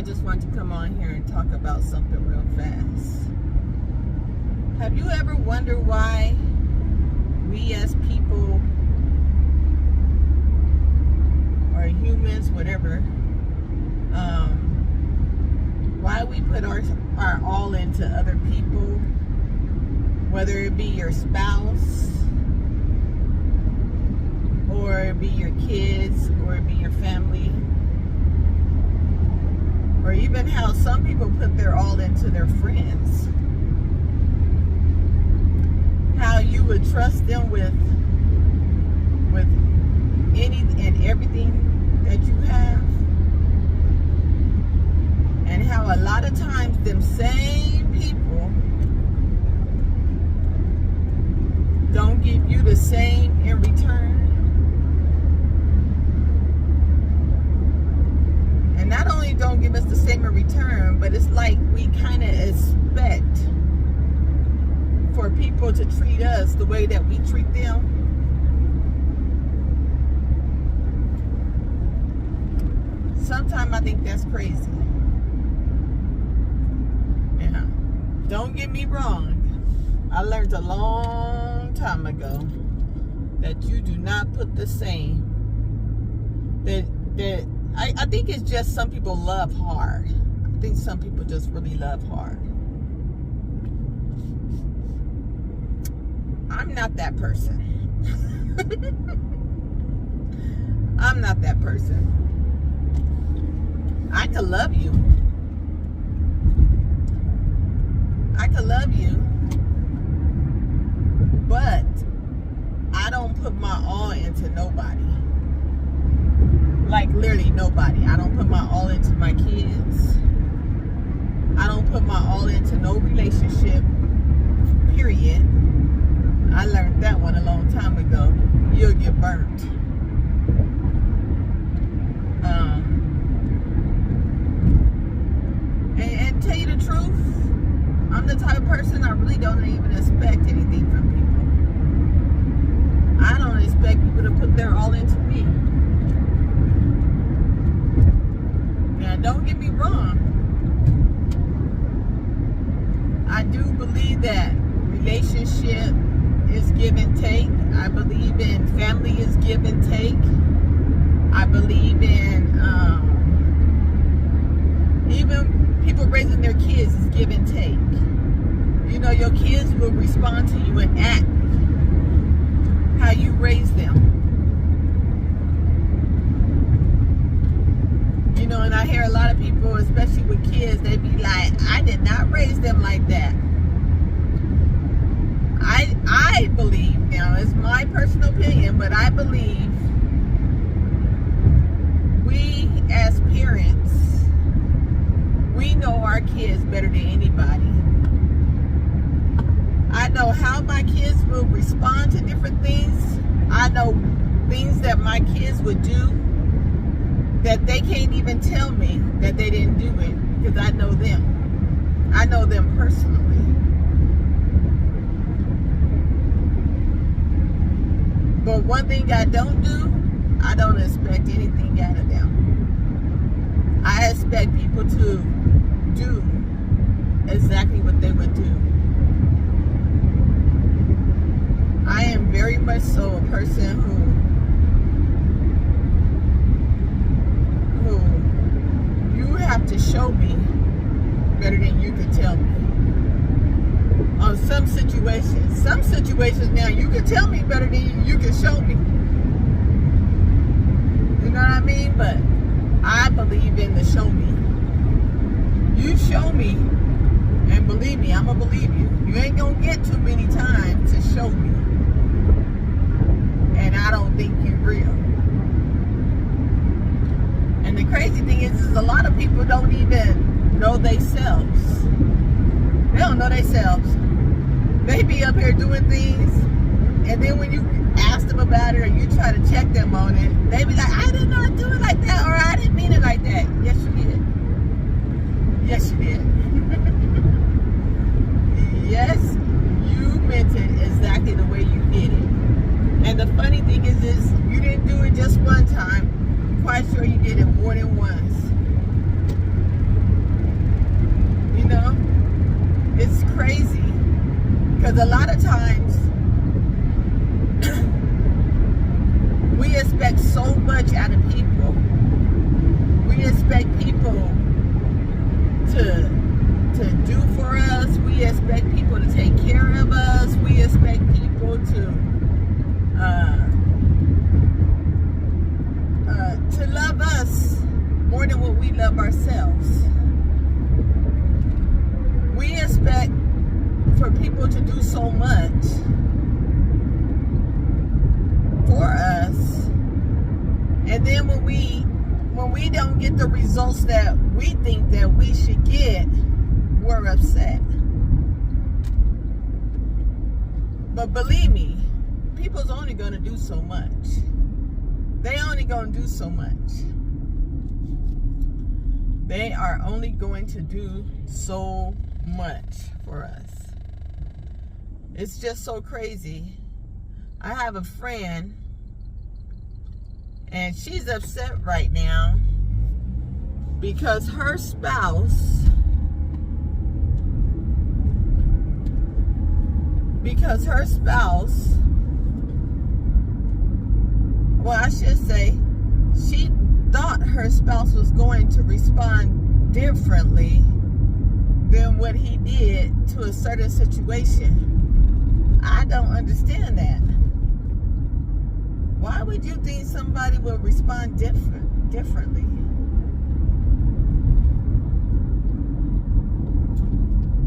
I just want to come on here and talk about something real fast. Have you ever wondered why we as people or humans, whatever, why we put our all into other people, whether it be your spouse, or it be your kids, or it be your family, or even how some people put their all into their friends. How you would trust them with any and everything that you have, and how a lot of times them same people don't give you the same in return. And not only don't give us the same in return, but it's like we kind of expect for people to treat us the way that we treat them. Sometimes I think that's crazy. Yeah. Don't get me wrong. I learned a long time ago that you do not put the same. I think it's just some people love hard. I think some people just really love hard. I'm not that person. I'm not that person. I could love you. I could love you. But I don't put my all into nobody. Like literally nobody. I don't put my all into my kids. I don't put my all into no relationship. Period. I learned that one a long time ago. You'll get burnt. And tell you the truth, I'm the type of person I really don't even expect anything from people. I don't expect people to put their all into me. Now, don't get me wrong. I do believe that relationship is give and take. I believe in family is give and take. I believe in even people raising their kids is give and take. You know, your kids will respond to you and act how you raise them. You know, and I hear a lot of people, especially with kids, they be like, I did not raise them like that. I believe, now it's my personal opinion, but I believe we as parents, we know our kids better than anybody. I know how my kids will respond to different things. I know things that my kids would do that they can't even tell me that they didn't do it, because I know them. I know them personally. But one thing I don't do, I don't expect anything out of them. I expect people to do exactly what they would do. I am very much so a person who you have to show me better than you can tell me. On some situations now you can tell me better than you can show me. You know what I mean? But I believe in the show me. You show me, and believe me, I'm gonna believe you. You ain't gonna get too many times to show me, and I don't think you're real. And the crazy thing is a lot of people don't even know themselves. They don't know themselves. They be up here doing things, and then when you ask them about it or you try to check them on it, they be like, I did not do it like that, or I didn't mean it like that. Yes, you did. Yes, you did. Yes, you meant it exactly the way you did it. And the funny thing is you didn't do it just one time. I'm quite sure you did it more than once. love ourselves. We expect for people to do so much for us, and then when we don't get the results that we think that we should get, we're upset. But believe me, people's only going to do so much. They only going to do so much. They are only going to do so much for us. It's just so crazy. I have a friend, and she's upset right now because her spouse, well, I should say, she thought her spouse was going to respond differently than what he did to a certain situation. I don't understand that. Why would you think somebody will respond differently?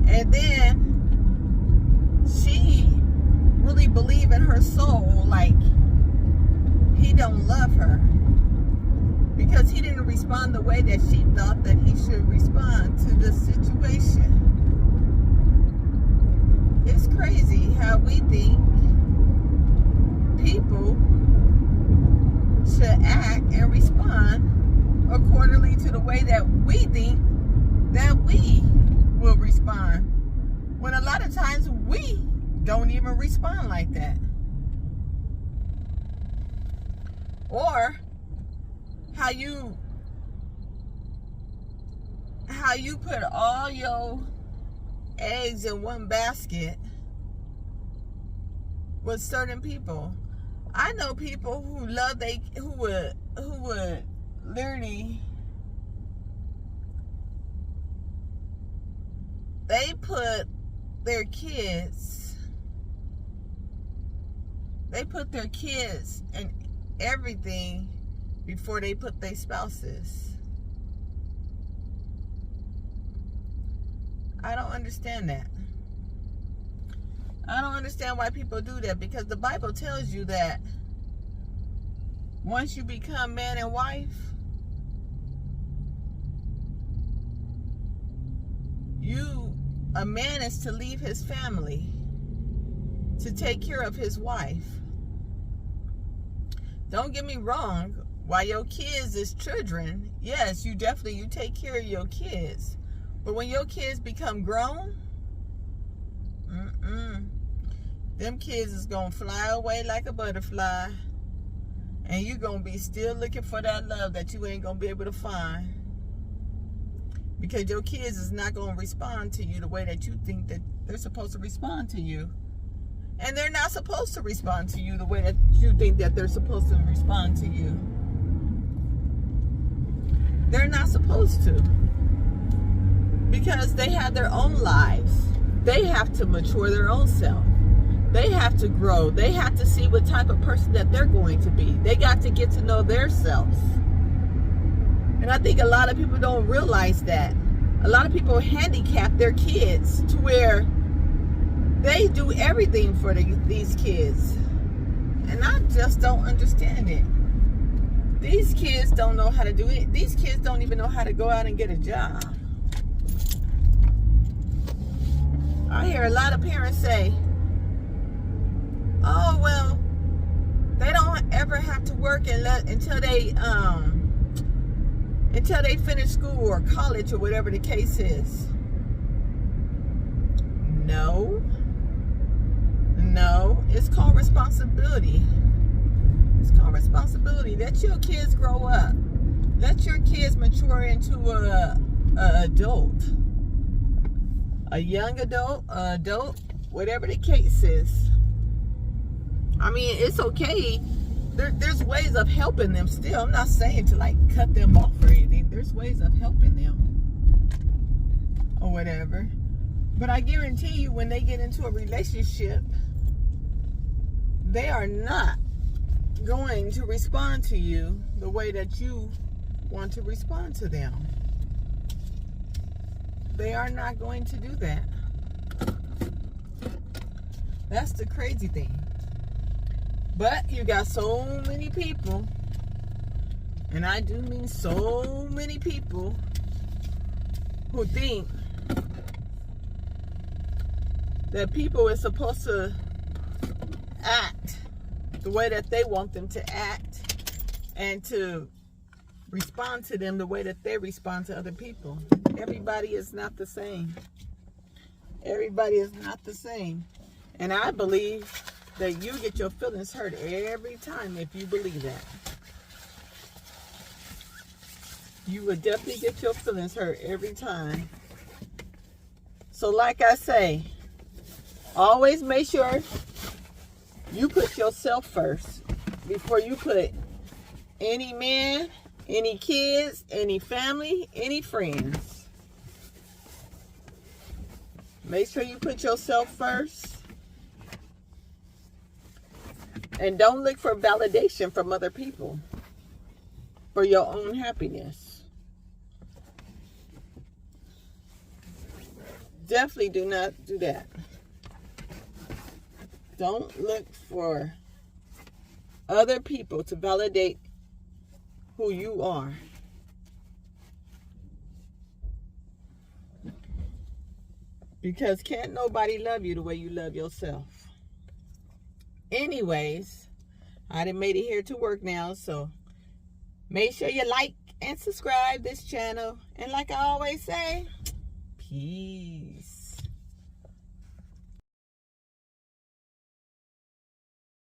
And then she really believed in her soul like he don't love her because he didn't respond the way that she thought that he should respond to the situation. It's crazy how we think people should act and respond accordingly to the way that we think that we will respond, when a lot of times we don't even respond like that. Or how you put all your eggs in one basket with certain people. I know people who would literally, they put their kids and everything before they put their spouses. I don't understand that. I don't understand why people do that, because the Bible tells you that once you become man and wife, a man is to leave his family to take care of his wife. Don't get me wrong, while your kids is children, yes, you take care of your kids. But when your kids become grown, them kids is going to fly away like a butterfly. And you're going to be still looking for that love that you ain't going to be able to find. Because your kids is not going to respond to you the way that you think that they're supposed to respond to you. And they're not supposed to respond to you the way that you think that they're supposed to respond to you. They're not supposed to. Because they have their own lives. They have to mature their own self. They have to grow. They have to see what type of person that they're going to be. They got to get to know their selves. And I think a lot of people don't realize that. A lot of people handicap their kids to where they do everything for these kids. And I just don't understand it. These kids don't know how to do it. These kids don't even know how to go out and get a job. I hear a lot of parents say, oh, well, they don't ever have to work until they finish school or college or whatever the case is. No, it's called responsibility. It's called responsibility. Let your kids grow up. Let your kids mature into a adult. A young adult, whatever the case is. I mean, it's okay. There's ways of helping them still. I'm not saying to like cut them off or anything. There's ways of helping them or whatever. But I guarantee you, when they get into a relationship, they are not going to respond to you the way that you want to respond to them. They are not going to do that. That's the crazy thing. But you got so many people, and I do mean so many people, who think that people are supposed to act the way that they want them to act and to respond to them the way that they respond to other people. Everybody is not the same. Everybody is not the same. And I believe that you get your feelings hurt every time if you believe that. You will definitely get your feelings hurt every time. So like I say, always make sure you put yourself first before you put any man, any kids, any family, any friends. Make sure you put yourself first. And don't look for validation from other people for your own happiness. Definitely do not do that. Don't look for other people to validate who you are. Because can't nobody love you the way you love yourself. Anyways, I done made it here to work now, so make sure you like and subscribe this channel. And like I always say, peace.